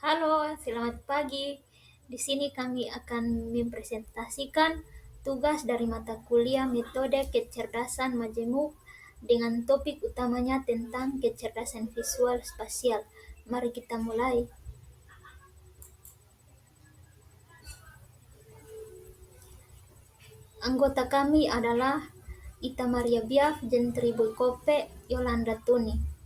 Halo, selamat pagi. Di sini kami akan mempresentasikan tugas dari mata kuliah metode kecerdasan majemuk dengan topik utamanya tentang kecerdasan visual spasial. Mari kita mulai. Anggota kami adalah Ita Maria Biaf, Gentri Boykope, Yolanda Tuni.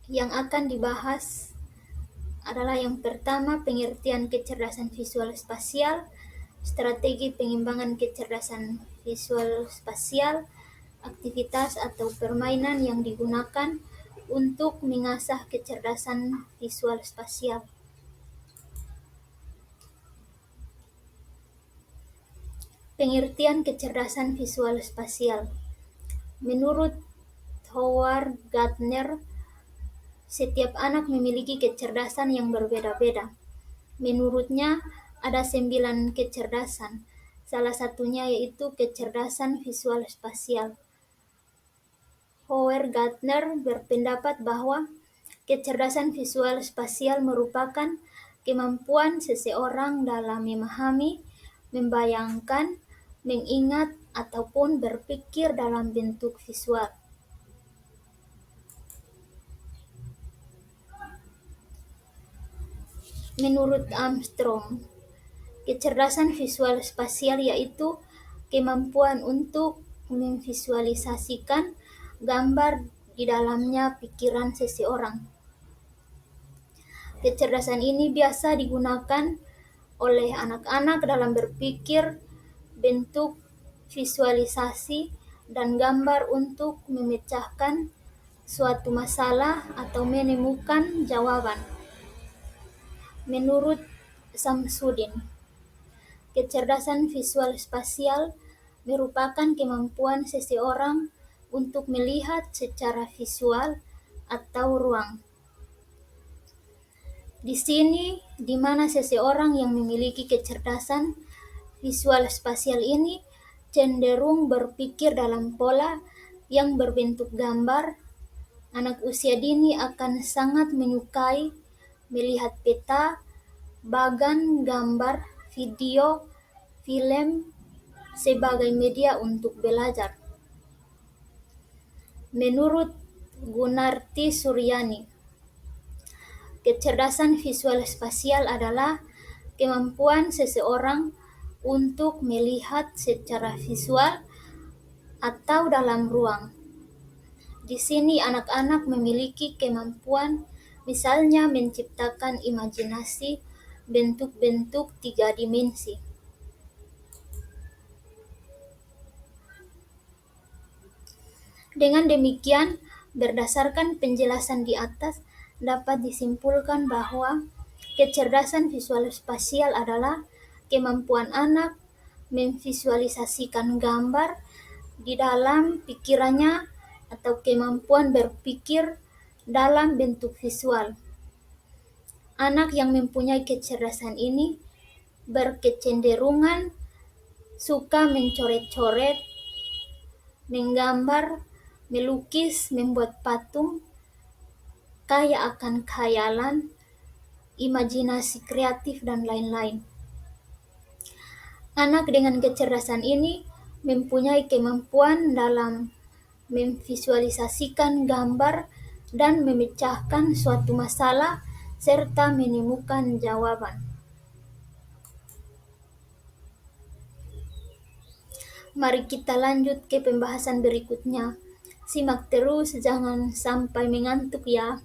Yang akan dibahas adalah yang pertama pengertian kecerdasan visual spasial, strategi pengembangan kecerdasan visual spasial, aktivitas atau permainan yang digunakan untuk mengasah kecerdasan visual spasial. Pengertian kecerdasan visual spasial. Menurut Howard Gardner, setiap anak memiliki kecerdasan yang berbeda-beda. Menurutnya, ada 9 kecerdasan. Salah satunya yaitu kecerdasan visual spasial. Howard Gardner berpendapat bahwa kecerdasan visual spasial merupakan kemampuan seseorang dalam memahami, membayangkan, mengingat, ataupun berpikir dalam bentuk visual. Menurut Armstrong, kecerdasan visual spasial yaitu kemampuan untuk memvisualisasikan gambar di dalamnya pikiran seseorang. Kecerdasan ini biasa digunakan oleh anak-anak dalam berpikir bentuk visualisasi dan gambar untuk memecahkan suatu masalah atau menemukan jawaban. Menurut Samsudin, kecerdasan visual spasial merupakan kemampuan seseorang untuk melihat secara visual atau ruang. Di sini, di mana seseorang yang memiliki kecerdasan visual spasial ini cenderung berpikir dalam pola yang berbentuk gambar, anak usia dini akan sangat menyukai melihat peta, bagan gambar, video, film sebagai media untuk belajar. Menurut Gunarti Suryani, kecerdasan visual spasial adalah kemampuan seseorang untuk melihat secara visual atau dalam ruang. Di sini anak-anak memiliki kemampuan misalnya menciptakan imajinasi bentuk-bentuk 3 dimensi. Dengan demikian, berdasarkan penjelasan di atas, dapat disimpulkan bahwa kecerdasan visual spasial adalah kemampuan anak memvisualisasikan gambar di dalam pikirannya atau kemampuan berpikir dalam bentuk visual. Anak yang mempunyai kecerdasan ini berkecenderungan suka mencoret-coret, menggambar, melukis, membuat patung, kaya akan khayalan, imajinasi kreatif, dan lain-lain. Anak dengan kecerdasan ini mempunyai kemampuan dalam memvisualisasikan gambar dan memecahkan suatu masalah serta menemukan jawaban. Mari kita lanjut ke pembahasan berikutnya. Simak terus, jangan sampai mengantuk ya.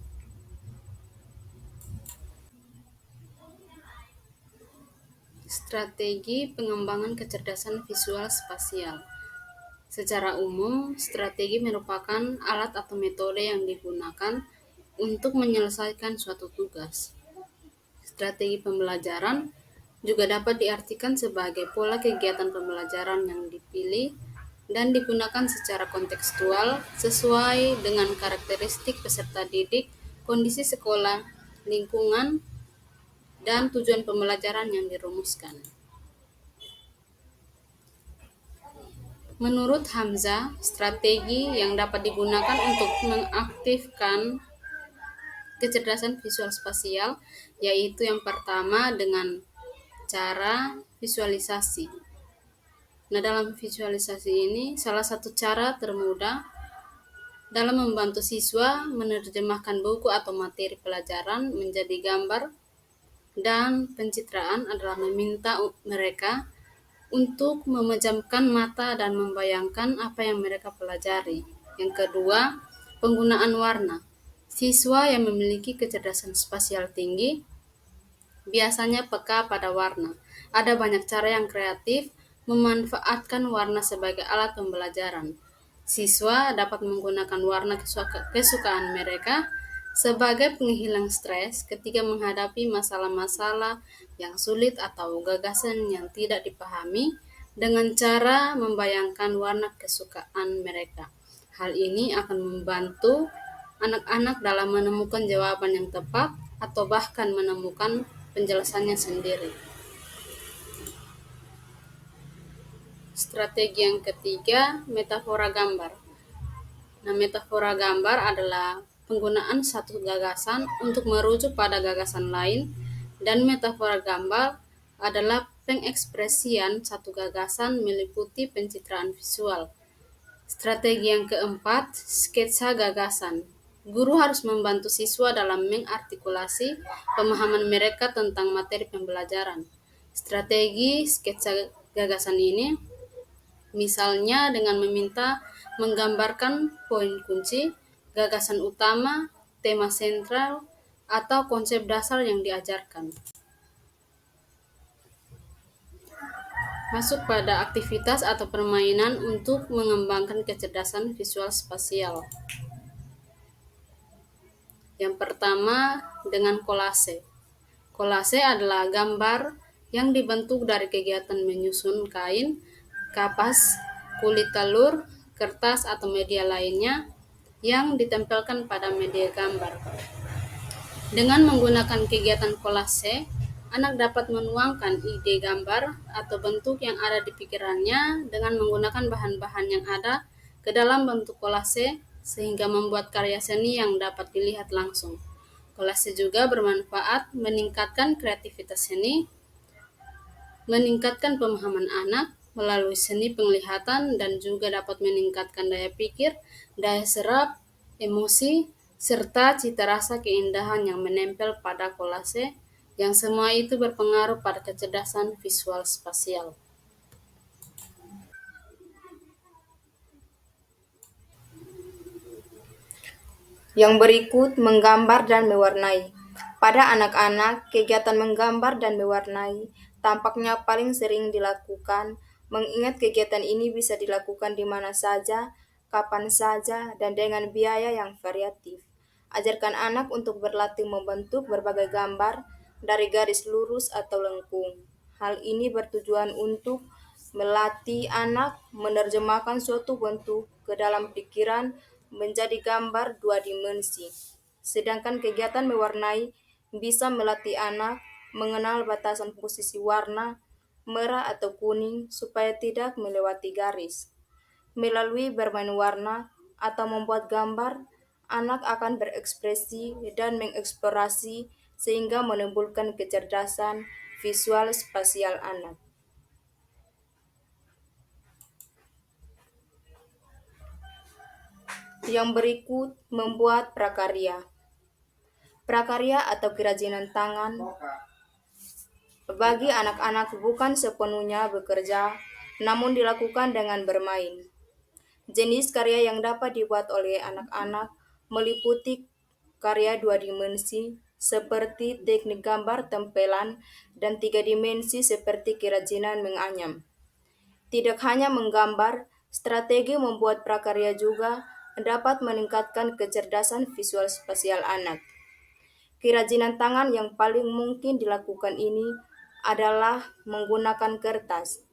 Strategi pengembangan kecerdasan visual spasial. Secara umum, strategi merupakan alat atau metode yang digunakan untuk menyelesaikan suatu tugas. Strategi pembelajaran juga dapat diartikan sebagai pola kegiatan pembelajaran yang dipilih dan digunakan secara kontekstual sesuai dengan karakteristik peserta didik, kondisi sekolah, lingkungan, dan tujuan pembelajaran yang dirumuskan. Menurut Hamzah, strategi yang dapat digunakan untuk mengaktifkan kecerdasan visual spasial yaitu yang pertama dengan cara visualisasi. Nah, dalam visualisasi ini salah satu cara termudah dalam membantu siswa menerjemahkan buku atau materi pelajaran menjadi gambar dan pencitraan adalah meminta mereka untuk memejamkan mata dan membayangkan apa yang mereka pelajari. Yang kedua, penggunaan warna. Siswa yang memiliki kecerdasan spasial tinggi biasanya peka pada warna. Ada banyak cara yang kreatif memanfaatkan warna sebagai alat pembelajaran. Siswa dapat menggunakan warna kesukaan mereka sebagai penghilang stres ketika menghadapi masalah-masalah yang sulit atau gagasan yang tidak dipahami dengan cara membayangkan warna kesukaan mereka. Hal ini akan membantu anak-anak dalam menemukan jawaban yang tepat atau bahkan menemukan penjelasannya sendiri. Strategi yang ketiga, metafora gambar. Nah, metafora gambar adalah penggunaan satu gagasan untuk merujuk pada gagasan lain, dan metafora gambar adalah pengekspresian satu gagasan meliputi pencitraan visual. Strategi yang keempat, sketsa gagasan. Guru harus membantu siswa dalam mengartikulasi pemahaman mereka tentang materi pembelajaran. Strategi sketsa gagasan ini misalnya dengan meminta menggambarkan poin kunci, gagasan utama, tema sentral, atau konsep dasar yang diajarkan. Masuk pada aktivitas atau permainan untuk mengembangkan kecerdasan visual spasial. Yang pertama, dengan kolase. Kolase adalah gambar yang dibentuk dari kegiatan menyusun kain, kapas, kulit telur, kertas, atau media lainnya yang ditempelkan pada media gambar. Dengan menggunakan kegiatan kolase, anak dapat menuangkan ide gambar atau bentuk yang ada di pikirannya dengan menggunakan bahan-bahan yang ada ke dalam bentuk kolase sehingga membuat karya seni yang dapat dilihat langsung. Kolase juga bermanfaat meningkatkan kreativitas seni, meningkatkan pemahaman anak melalui seni penglihatan, dan juga dapat meningkatkan daya pikir, daya serap, emosi, serta cita rasa keindahan yang menempel pada kolase, yang semua itu berpengaruh pada kecerdasan visual spasial. Yang berikut, menggambar dan mewarnai. Pada anak-anak, kegiatan menggambar dan mewarnai tampaknya paling sering dilakukan, mengingat kegiatan ini bisa dilakukan di mana saja, kapan saja, dan dengan biaya yang variatif. Ajarkan anak untuk berlatih membentuk berbagai gambar dari garis lurus atau lengkung. Hal ini bertujuan untuk melatih anak menerjemahkan suatu bentuk ke dalam pikiran menjadi gambar dua dimensi. Sedangkan kegiatan mewarnai bisa melatih anak mengenal batasan posisi warna merah atau kuning supaya tidak melewati garis. Melalui bermain warna atau membuat gambar, anak akan berekspresi dan mengeksplorasi sehingga menimbulkan kecerdasan visual spasial anak. Yang berikut, membuat prakarya. Prakarya atau kerajinan tangan bagi anak-anak bukan sepenuhnya bekerja, namun dilakukan dengan bermain. Jenis karya yang dapat dibuat oleh anak-anak meliputi karya dua dimensi seperti teknik gambar tempelan dan tiga dimensi seperti kerajinan menganyam. Tidak hanya menggambar, strategi membuat prakarya juga dapat meningkatkan kecerdasan visual spasial anak. Kerajinan tangan yang paling mungkin dilakukan ini adalah menggunakan kertas.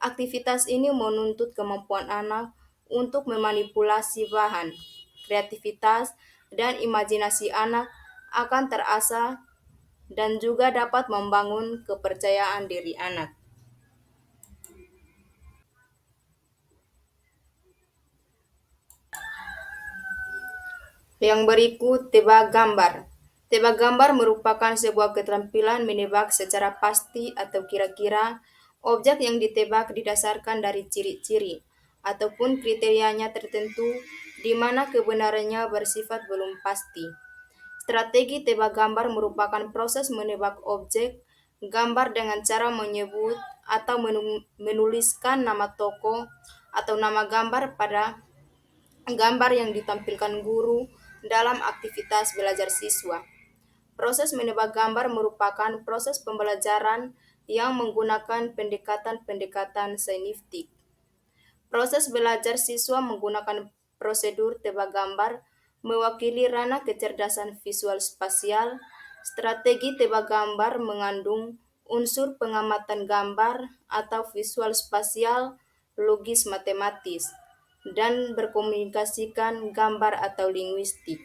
Aktivitas ini menuntut kemampuan anak untuk memanipulasi bahan. Kreativitas dan imajinasi anak akan terasah dan juga dapat membangun kepercayaan diri anak. Yang berikut tebak gambar. Tebak gambar merupakan sebuah keterampilan menebak secara pasti atau kira-kira objek yang ditebak didasarkan dari ciri-ciri ataupun kriterianya tertentu di mana kebenarannya bersifat belum pasti. Strategi tebak gambar merupakan proses menebak objek gambar dengan cara menyebut atau menuliskan nama tokoh atau nama gambar pada gambar yang ditampilkan guru dalam aktivitas belajar siswa. Proses menebak gambar merupakan proses pembelajaran yang menggunakan pendekatan-pendekatan saintifik. Proses belajar siswa menggunakan prosedur tebak gambar mewakili ranah kecerdasan visual spasial. Strategi tebak gambar mengandung unsur pengamatan gambar atau visual spasial logis matematis dan berkomunikasikan gambar atau linguistik.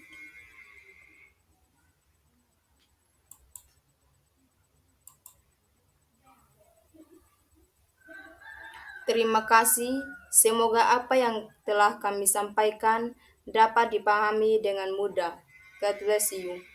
Terima kasih. Semoga apa yang telah kami sampaikan dapat dipahami dengan mudah. God bless you.